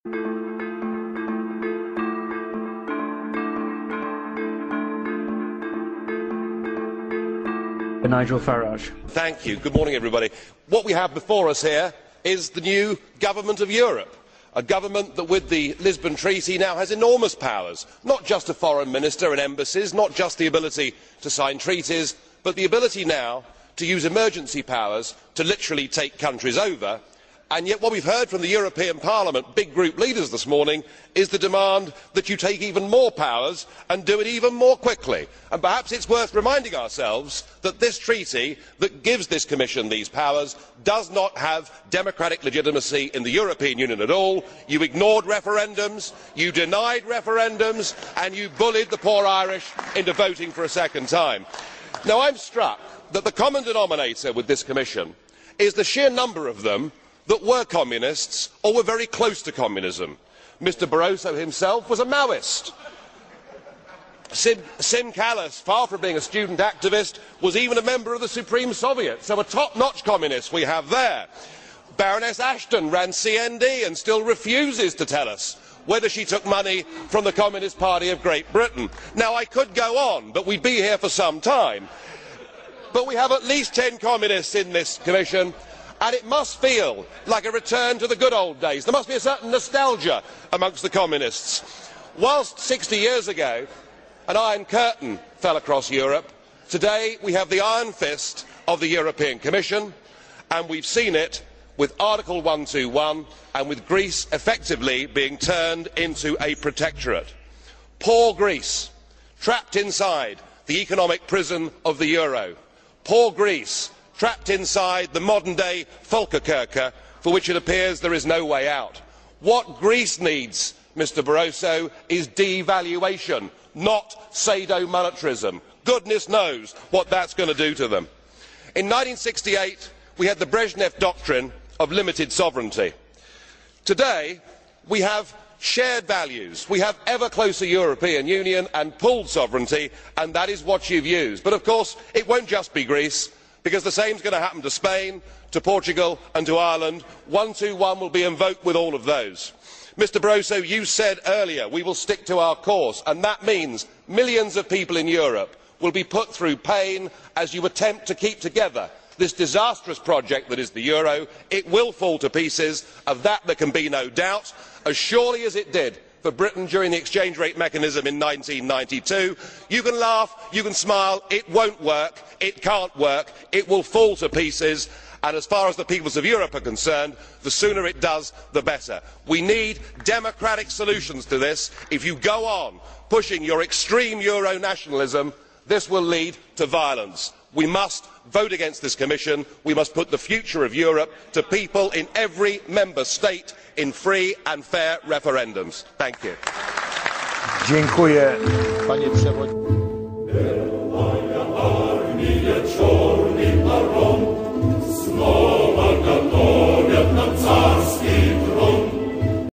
Nigel Farage. Thank you. Good morning, everybody. What we have before us here is the new government of Europe, a government that with the Lisbon Treaty now has enormous powers, not just a foreign minister and embassies, not just the ability to sign treaties, but the ability now to use emergency powers to literally take countries over. And yet what we have heard from the European Parliament big group leaders this morning is the demand that you take even more powers and do it even more quickly. And perhaps it is worth reminding ourselves that this treaty that gives this Commission these powers does not have democratic legitimacy in the European Union at all. You ignored referendums, you denied referendums, and you bullied the poor Irish into voting for a second time. Now I am struck that the common denominator with this Commission is the sheer number of them that were communists or were very close to communism. Mr Barroso himself was a Maoist. Sim Kallas, far from being a student activist, was even a member of the Supreme Soviet, so a top-notch communist we have there. Baroness Ashton ran CND and still refuses to tell us whether she took money from the Communist Party of Great Britain. Now I could go on, but we'd be here for some time. But we have at least 10 communists in this Commission, and it must feel like a return to the good old days. There must be a certain nostalgia amongst the communists. Whilst 60 years ago an iron curtain fell across Europe, today we have the iron fist of the European Commission, and we have seen it with Article 121 and with Greece effectively being turned into a protectorate. Poor Greece, trapped inside the economic prison of the euro. Poor Greece, trapped inside the modern day Volkerkerker, for which it appears there is no way out. What Greece needs, Mr Barroso, is devaluation, not sadomonetarism. Goodness knows what that is going to do to them. In 1968 we had the Brezhnev doctrine of limited sovereignty. Today we have shared values, we have ever closer European Union and pooled sovereignty, and that is what you have used. But of course it will not just be Greece, because the same is going to happen to Spain, to Portugal and to Ireland. 121 will be invoked with all of those. Mr Barroso, you said earlier we will stick to our course, and that means millions of people in Europe will be put through pain as you attempt to keep together this disastrous project that is the euro. It will fall to pieces, of that there can be no doubt, as surely as it did for Britain during the exchange rate mechanism in 1992. You can laugh, you can smile, it will not work, it cannot work, it will fall to pieces, and as far as the peoples of Europe are concerned, the sooner it does the better. We need democratic solutions to this. If you go on pushing your extreme euro nationalism, this will lead to violence. We must vote against this Commission. We must put the future of Europe to people in every member state in free and fair referendums. Thank you. Dziękuję, panie przewodniczący.